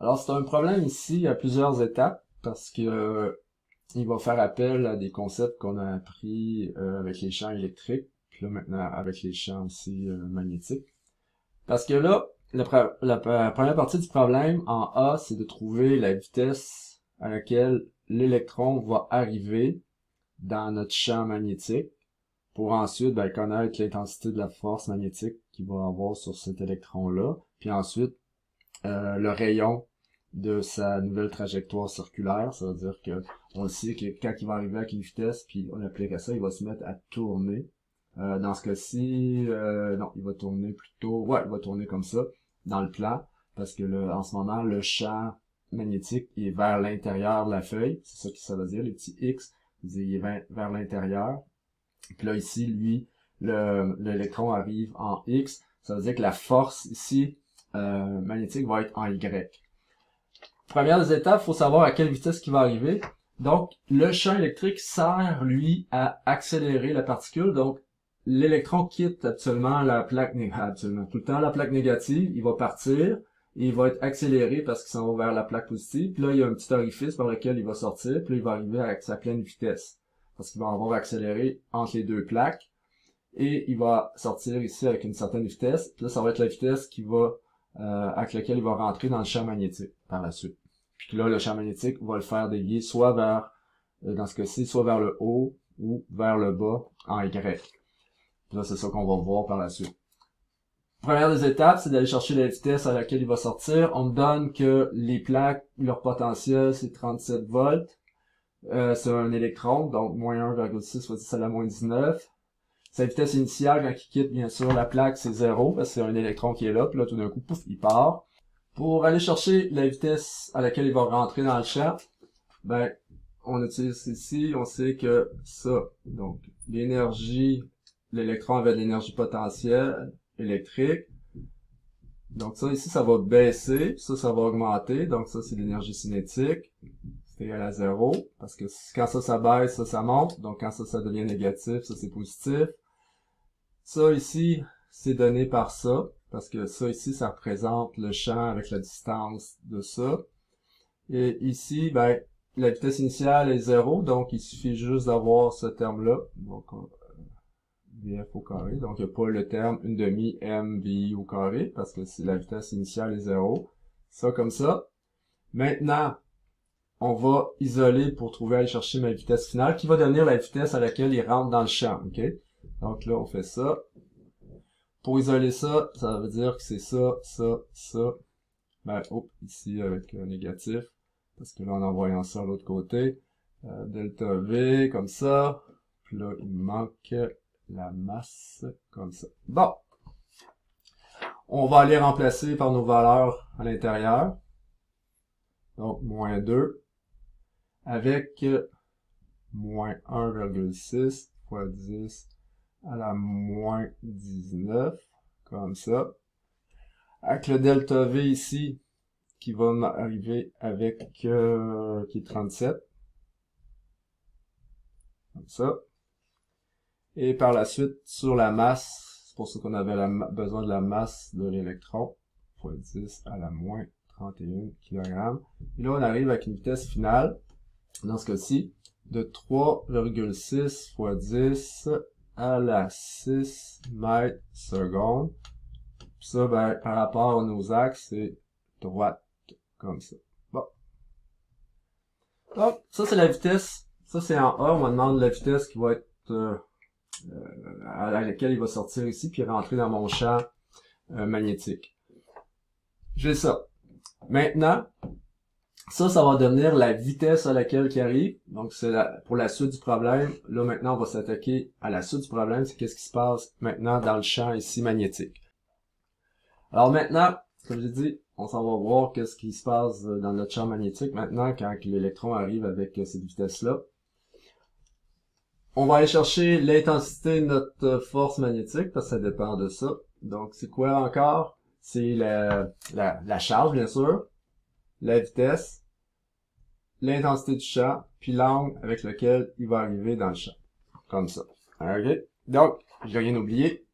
Alors, c'est un problème ici à plusieurs étapes parce que il va faire appel à des concepts qu'on a appris avec les champs électriques, puis là maintenant avec les champs aussi magnétiques. Parce que là, la première partie du problème en A, c'est de trouver la vitesse à laquelle l'électron va arriver dans notre champ magnétique pour ensuite connaître l'intensité de la force magnétique qu'il va avoir sur cet électron-là, puis ensuite le rayon de sa nouvelle trajectoire circulaire. Ça veut dire que on sait que quand il va arriver à une vitesse, puis on applique à ça, il va se mettre à tourner. Dans ce cas-ci, non, il va tourner plutôt, ouais, il va tourner comme ça, dans le plan, parce que en ce moment, le champ magnétique est vers l'intérieur de la feuille. C'est ça que ça veut dire, les petits X, il est vers l'intérieur. Puis là, ici, lui, l'électron arrive en X. Ça veut dire que la force ici, magnétique va être en Y. Première des étapes, il faut savoir à quelle vitesse il va arriver. Donc, le champ électrique sert, lui, à accélérer la particule. Donc, l'électron quitte absolument la plaque négative, tout le temps la plaque négative, il va partir, et il va être accéléré parce qu'il s'en va vers la plaque positive. Puis là, il y a un petit orifice par lequel il va sortir, puis là, il va arriver avec sa pleine vitesse. Parce qu'il va avoir accéléré entre les deux plaques. Et il va sortir ici avec une certaine vitesse. Puis là, ça va être la vitesse qui va avec laquelle il va rentrer dans le champ magnétique par la suite. Puis là, le champ magnétique va le faire dévier soit vers, dans ce cas-ci, soit vers le haut ou vers le bas en Y. Puis là, c'est ça qu'on va voir par la suite. Première des étapes, c'est d'aller chercher la vitesse à laquelle il va sortir. On me donne que les plaques, leur potentiel, c'est 37 volts. C'est un électron, donc moins 1,6 fois 10 à la moins 19. Sa vitesse initiale, quand il quitte, bien sûr, la plaque, c'est 0, parce que c'est un électron qui est là, puis là, tout d'un coup, pouf, il part. Pour aller chercher la vitesse à laquelle il va rentrer dans le champ, on utilise ici, on sait que ça, donc, l'énergie, l'électron avait de l'énergie potentielle électrique. Donc ça, ici, ça va baisser, ça va augmenter, donc ça, c'est l'énergie cinétique. C'est égal à 0, parce que quand ça baisse, ça monte, donc quand ça devient négatif, ça c'est positif. Ça ici, c'est donné par ça, parce que ça ici, ça représente le champ avec la distance de ça. Et ici, la vitesse initiale est 0, donc il suffit juste d'avoir ce terme-là, donc VF au carré, donc il n'y a pas le terme 1/2 mvi au carré, parce que la vitesse initiale est 0. Ça comme ça. Maintenant, on va isoler pour trouver aller chercher ma vitesse finale, qui va devenir la vitesse à laquelle il rentre dans le champ, ok? Donc là, on fait ça. Pour isoler ça, ça veut dire que c'est ça, ça, ça. Ici avec négatif, parce que là, en envoyant ça à l'autre côté, delta V, comme ça. Puis là, il manque la masse, comme ça. Bon. On va aller remplacer par nos valeurs à l'intérieur. Donc, moins 2. Avec moins 1,6 fois 10 à la moins 19, comme ça. Avec le delta V ici, qui va m'arriver avec, qui est 37. Comme ça. Et par la suite, sur la masse, c'est pour ça qu'on avait besoin de la masse de l'électron, fois 10 à la moins 31 kg. Et là, on arrive avec une vitesse finale, dans ce cas-ci, de 3,6 fois 10 à la 6 mètres secondes. Puis ça, par rapport à nos axes, c'est droite, comme ça. Bon. Donc, ça, c'est la vitesse. Ça, c'est en A. On me demande la vitesse qui va être à laquelle il va sortir ici, puis rentrer dans mon champ magnétique. J'ai ça. Maintenant, ça va devenir la vitesse à laquelle il arrive. Donc, c'est pour la suite du problème. Là, maintenant, on va s'attaquer à la suite du problème. C'est qu'est-ce qui se passe maintenant dans le champ ici magnétique. Alors maintenant, comme j'ai dit, on s'en va voir qu'est-ce qui se passe dans notre champ magnétique maintenant quand l'électron arrive avec cette vitesse-là. On va aller chercher l'intensité de notre force magnétique parce que ça dépend de ça. Donc, c'est quoi encore? C'est la charge, bien sûr, la vitesse, l'intensité du champ, puis l'angle avec lequel il va arriver dans le champ. Comme ça. OK? Donc, j'ai rien oublié.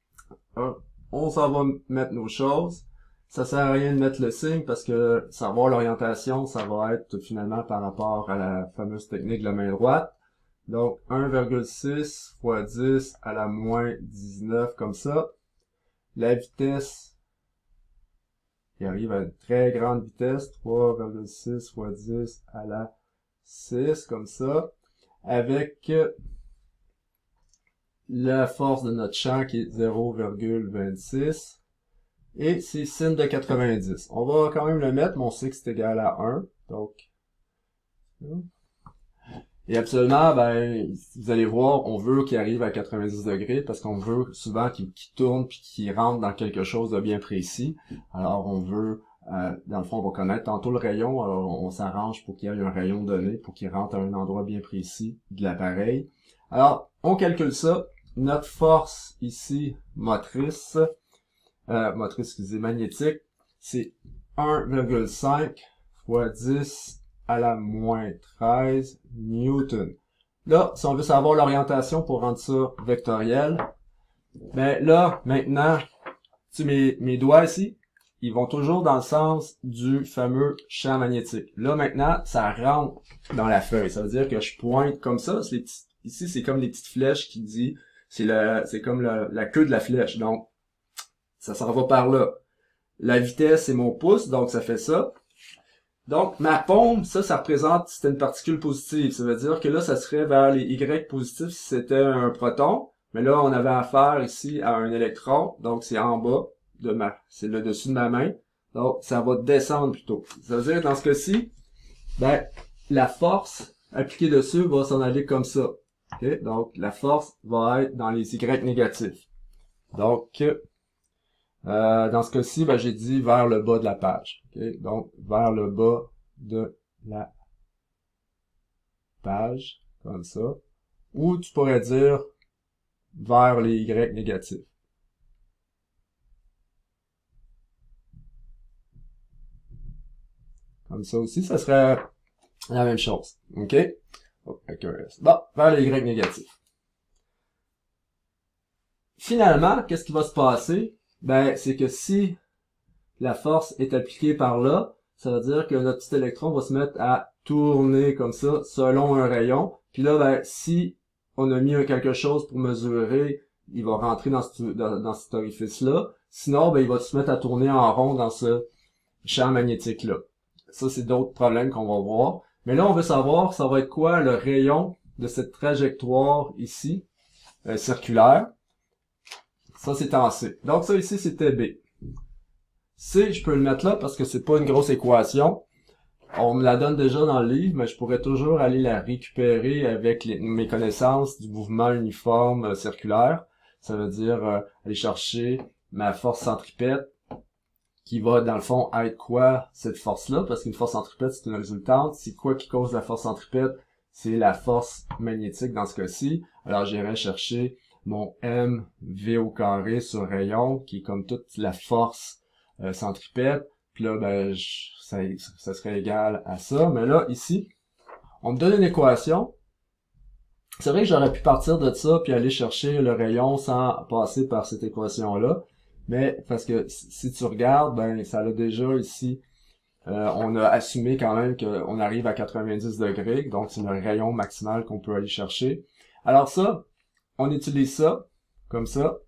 On s'en va mettre nos choses. ça sert à rien de mettre le signe parce que savoir l'orientation, ça va être finalement par rapport à la fameuse technique de la main droite. Donc 1,6 fois 10 à la moins 19 comme ça. La vitesse, il arrive à une très grande vitesse, 3,6 fois 10 à la 6 comme ça, avec la force de notre champ qui est 0,26 et c'est sin de 90. On va quand même le mettre, mais on sait que c'est égal à 1, donc et absolument, ben, vous allez voir, on veut qu'il arrive à 90 degrés parce qu'on veut souvent qu'il tourne puis qu'il rentre dans quelque chose de bien précis. Alors, on veut, dans le fond, on va connaître tantôt le rayon. Alors, on s'arrange pour qu'il y ait un rayon donné, pour qu'il rentre à un endroit bien précis de l'appareil. Alors, on calcule ça. Notre force ici, motrice, excusez, magnétique, c'est 1,5 fois 10 à la moins 13 newton. Là, si on veut savoir l'orientation pour rendre ça vectoriel, ben là, maintenant, tu mes doigts ici, ils vont toujours dans le sens du fameux champ magnétique. Là, maintenant, ça rentre dans la feuille. Ça veut dire que je pointe comme ça. Ici, c'est comme les petites flèches qui dit, c'est comme la queue de la flèche. Donc, ça s'en va par là. La vitesse, c'est mon pouce, donc ça fait ça. Donc, ma paume, ça représente si c'était une particule positive. Ça veut dire que là, ça serait vers les Y positifs si c'était un proton. Mais là, on avait affaire ici à un électron. Donc, c'est en bas c'est le dessus de ma main. Donc, ça va descendre plutôt. Ça veut dire, dans ce cas-ci, ben, la force appliquée dessus va s'en aller comme ça. Okay? Donc, la force va être dans les Y négatifs. Donc, dans ce cas-ci, ben, j'ai dit vers le bas de la page. Okay? Donc, vers le bas de la page, comme ça. Ou tu pourrais dire vers les Y négatifs. Comme ça aussi, ça serait la même chose. OK? Bon, vers les Y négatifs. Finalement, qu'est-ce qui va se passer? Ben, c'est que si la force est appliquée par là, ça veut dire que notre petit électron va se mettre à tourner comme ça, selon un rayon. Puis là, ben, si on a mis quelque chose pour mesurer, il va rentrer dans cet orifice-là. Sinon, ben, il va se mettre à tourner en rond dans ce champ magnétique-là. Ça, c'est d'autres problèmes qu'on va voir. Mais là, on veut savoir, ça va être quoi le rayon de cette trajectoire ici, circulaire. Ça, c'est en C. Donc, ça ici, c'était B. C, je peux le mettre là parce que c'est pas une grosse équation. On me la donne déjà dans le livre, mais je pourrais toujours aller la récupérer avec mes connaissances du mouvement uniforme circulaire. Ça veut dire aller chercher ma force centripète qui va, dans le fond, être quoi, cette force-là? Parce qu'une force centripète, c'est une résultante. C'est quoi qui cause la force centripète? C'est la force magnétique dans ce cas-ci. Alors, j'irai chercher mon mv au carré sur rayon, qui est comme toute la force centripète. Puis là, ben, ça serait égal à ça. Mais là, ici, on me donne une équation. C'est vrai que j'aurais pu partir de ça puis aller chercher le rayon sans passer par cette équation-là. Mais parce que si tu regardes, ben ça l'a déjà ici. On a assumé quand même qu'on arrive à 90 degrés. Donc, c'est le rayon maximal qu'on peut aller chercher. Alors ça, on utilise ça, comme ça.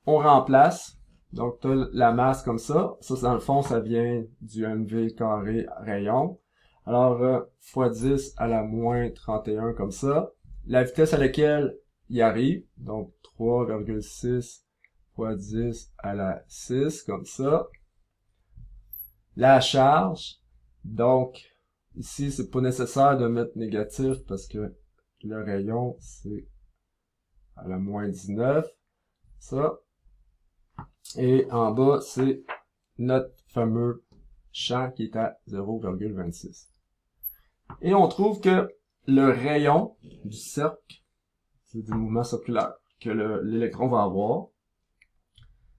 On remplace. Donc, tu as la masse comme ça. Ça, dans le fond, ça vient du mv carré rayon. Alors, fois 10 à la moins 31 comme ça. La vitesse à laquelle il arrive, donc 3,6 fois 10 à la 6, comme ça. La charge, donc, ici, c'est pas nécessaire de mettre négatif parce que le rayon, c'est à la moins 19, ça. Et en bas, c'est notre fameux champ qui est à 0,26. Et on trouve que le rayon du cercle, c'est du mouvement circulaire, que l'électron va avoir,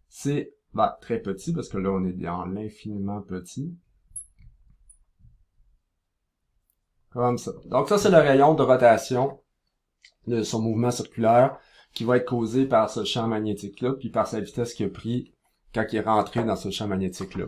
c'est très petit, parce que là, on est dans l'infiniment petit. Comme ça. Donc ça, c'est le rayon de rotation de son mouvement circulaire qui va être causé par ce champ magnétique-là, puis par sa vitesse qui a pris quand il est rentré dans ce champ magnétique-là.